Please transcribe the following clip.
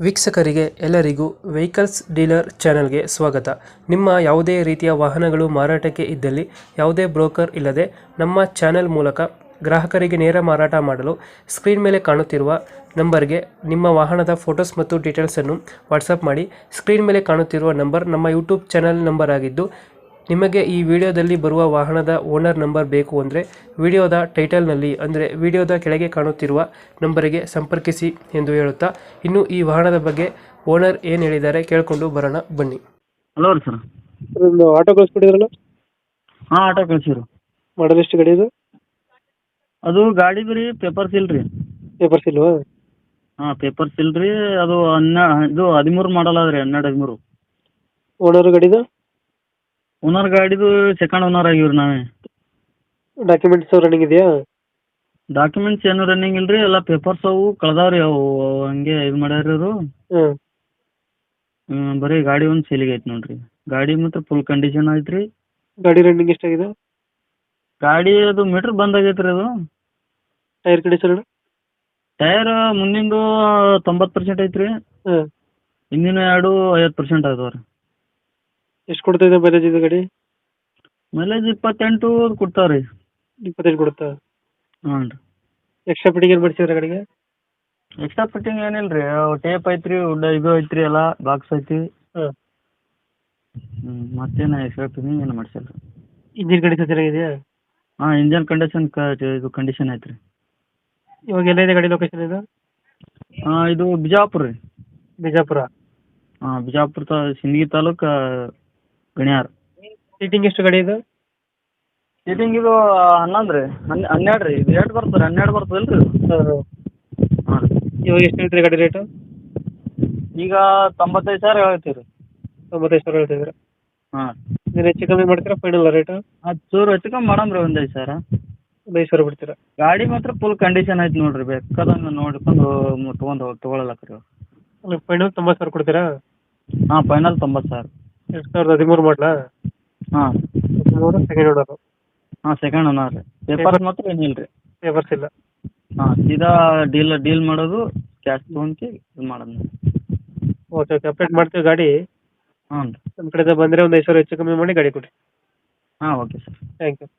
ವೀಕ್ಷಕರಿಗೆ ಎಲ್ಲರಿಗೂ vehicles dealer ಚಾನೆಲ್ಗೆ ಸ್ವಾಗತ. ನಿಮ್ಮ ಯಾವುದೇ ರೀತಿಯ ವಾಹನಗಳು ಮಾರಾಟಕ್ಕೆ ಇದ್ದಲ್ಲಿ ಯಾವುದೇ ಬ್ರೋಕರ್ ಇಲ್ಲದೆ ನಮ್ಮ ಚಾನೆಲ್ ಮೂಲಕ ಗ್ರಾಹಕರಿಗೆ ನೇರ ಮಾರಾಟ ಮಾಡಲು ಸ್ಕ್ರೀನ್ ಮೇಲೆ ಕಾಣುತ್ತಿರುವ ನಂಬರ್ಗೆ ನಿಮ್ಮ ವಾಹನದ ಫೋಟೋಸ್ ಮತ್ತು ಡೀಟೇಲ್ಸನ್ನು ವಾಟ್ಸಪ್ ಮಾಡಿ. ಸ್ಕ್ರೀನ್ ಮೇಲೆ ಕಾಣುತ್ತಿರುವ ನಂಬರ್ ನಮ್ಮ ಯೂಟ್ಯೂಬ್ ಚಾನೆಲ್ ನಂಬರ್ ಆಗಿದ್ದು, ನಿಮಗೆ ಈ ವಿಡಿಯೋದಲ್ಲಿ ಬರುವ ವಾಹನದ ಓನರ್ ನಂಬರ್ ಬೇಕು ಅಂದರೆ ವಿಡಿಯೋದ ಟೈಟಲ್ನಲ್ಲಿ ಅಂದರೆ ವಿಡಿಯೋದ ಕೆಳಗೆ ಕಾಣುತ್ತಿರುವ ನಂಬರಿಗೆ ಸಂಪರ್ಕಿಸಿ ಎಂದು ಹೇಳುತ್ತಾ, ಇನ್ನು ಈ ವಾಹನದ ಬಗ್ಗೆ ಓನರ್ ಏನು ಹೇಳಿದ್ದಾರೆ ಕೇಳಿಕೊಂಡು ಬರೋಣ ಬನ್ನಿ. ಹಲೋ ರೀ ಸರ್. ಒಂದು ಆಟೋ ಕಳಿಸ್ಬಿಟ್ಟಿದ್ರಲ್ಲ, ಹಾಂ ಆಟೋ ಕಳಿಸಿರು. ಮಾಡಲ್ ಎಷ್ಟು ಗಾಡಿ ಇದು? ಅದು ಗಾಡಿ ಬರೀ ಪೇಪರ್ಸ್ ಇಲ್ಲ ರೀ. ಪೇಪರ್ಸ್ ಇಲ್ವಾ? ಹಾಂ ಪೇಪರ್ಸ್ ಇಲ್ಲ ರೀ. ಅದು ಇದು 13 ಮಾಡಲ್ ಅದ ರೀ, 12-13. ಓನರ್ ಗಾಡಿದು ಓನರ್ ಗಾಡಿದು ಸೆಕೆಂಡ್ ಓನರ್ ಆಗಿವ್ರಿ ನಾವೇ. ಡಾಕ್ಯುಮೆಂಟ್ಸ್ ರನ್ನಿಂಗ್ ಇದೆಯಾ? ಡಾಕ್ಯುಮೆಂಟ್ಸ್ ಏನು ರನ್ನಿಂಗ್ ಇಲ್ಲ ರೀ, ಎಲ್ಲ ಪೇಪರ್ಸ್ ಅವು ಕಳ್ದಾವ್ರಿ. ಅವು ಹಂಗೆ ಇದು ಮಾಡ್ಯಾರ ಇವರು. ಹಾಂ, ಬರೀ ಗಾಡಿ ಒಂದು ಸೇಲಿಗೆ ಐತೆ ನೋಡ್ರಿ. ಗಾಡಿ ಮಾತ್ರ ಫುಲ್ ಕಂಡೀಷನ್ ಐತೆ ರೀ. ಗಾಡಿ ರನ್ನಿಂಗ್ ಎಷ್ಟಾಗಿದೆ? ಗಾಡಿ ಅದು ಮೀಟ್ರ್ ಬಂದ್ ಆಗೈತೆ ರೀ. ಅದು ಟೈರ್ ಕಂಡೀಷನ್? ಟೈರ್ ಮುಂದಿಂದು 90% ಐತೆ ರೀ. ಹಾಂ, ಹಿಂದಿನ ಎರಡು 50% ಅದಾವ ರೀ. ಎಷ್ಟು ಕೊಡ್ತಾ ಇದೆ ಮೈಲೇಜ್ ಇದು ಗಾಡಿ? ಮೈಲೇಜ್ 28 ಕೊಡ್ತಾವೆ ರೀ. 25 ಕೊಡುತ್ತಾ? ಹಾಂ ರೀ. ಎಕ್ಸ್ಟ್ರಾ ಫಿಟ್ಟಿಂಗ್ ಏನು ಮಾಡಿಸಿದ್ರೆ ಗಾಡಿಗೆ? ಎಕ್ಸ್ಟ್ರಾ ಫಿಟ್ಟಿಂಗ್ ಏನಿಲ್ಲ ರೀ. ಟೇಪ್ ಐತ್ರಿ, ಇದು ಐತ್ರಿ, ಎಲ್ಲ ಬಾಕ್ಸ್ ಐತಿ. ಹಾಂ, ಮತ್ತೇನು ಎಕ್ಸ್ಟ್ರಾ ಫಿಟ್ಟಿಂಗ್ ಏನು ಮಾಡಿಸಿಲ್ಲ ರೀ. ಇಂಜಿನ್ ಕಂಡೀಷನ್ ಚೆನ್ನಾಗಿದೆಯಾ? ಹಾಂ, ಇಂಜನ್ ಕಂಡೀಷನ್ ಇದು ಕಂಡೀಷನ್ ಐತ್ರಿ. ಇವಾಗ ಎಲ್ಲ ಇದೆ ಗಾಡಿ ಲೊಕೇಶನ್ ಇದು? ಇದು ಬಿಜಾಪುರ ರೀ. ಬಿಜಾಪುರ? ಹಾಂ, ಬಿಜಾಪುರ ಸಿಂದಗಿ ತಾಲೂಕು ಗಣ್ಯಾರ. ಸೀಟಿಂಗ್ ಎಷ್ಟು ಗಾಡಿ ಇದು? ಸೀಟಿಂಗ್ ಇದು 11 ರೀ, 12 ರೀ. ಇದು 8 ಬರ್ತದೆ, 12 ಬರ್ತದಲ್ಲ ರೀ. ಹಾಂ ಹಾಂ. ಹಾಂ ರೀ. ಇವಾಗ ಎಷ್ಟು ಹೇಳ್ತೀರಿ ಗಾಡಿ ರೇಟು? ಈಗ 95,000 ಹೇಳ್ತೀವಿ ರೀ. 95,000 ಹೇಳ್ತಿದ್ರೆ. ಹಾಂ, ನೀನು ಹೆಚ್ಚು ಕಮ್ಮಿ ಮಾಡ್ತೀರಾ ಫೈನಲ್ ರೇಟು? ಅದು ಚೂರು ಹೆಚ್ಚು ಕಮ್ಮಿ ಮಾಡಮ್ ರೀ. 5,000. 5,000 ಬಿಡ್ತೀರಾ? ಗಾಡಿ ಮಾತ್ರ ಫುಲ್ ಕಂಡೀಷನ್ ಐತೆ ನೋಡಿರಿ. ಬೇಕಾದಂಗೆ ನೋಡ್ಕೊಂಡು ತೊಗೊಳಕ್ಕೆ ರೀ. ಫೈನಲ್ 90,000 ಕೊಡ್ತೀರಾ? ಹಾಂ, ಫೈನಲ್ 90,000. 2013 ಮಾಡಲಾ? ಹಾಂ 13 ಸೆಕೆಂಡ್ ಓನರು? ಹಾಂ, ಸೆಕೆಂಡ್ ಓನರ್ ರೀ. ಪೇಪರ್ಸ್ ಮಾತ್ರ ಏನಿಲ್ಲ ರೀ. ಪೇಪರ್ಸ್ ಇಲ್ಲ? ಹಾಂ, ಸೀದಾ ಡೀಲ್ ಮಾಡೋದು, ಕ್ಯಾಶ್ ತೊಗೊಂಡು ಇದು ಮಾಡೋದು. ಓಕೆ ಓಕೆ, ಅಪ್ಡೇಟ್ ಮಾಡ್ತೀವಿ ಗಾಡಿ. ಹ್ಞೂ ರೀ. ನಮ್ಮ ಕಡೆಯಿಂದ ಬಂದರೆ ಒಂದು 5,000 ಹೆಚ್ಚು ಕಮ್ಮಿ ಮಾಡಿ ಗಾಡಿ ಕೊಡಿ. ಹಾಂ, ಓಕೆ ಸರ್. Thank you.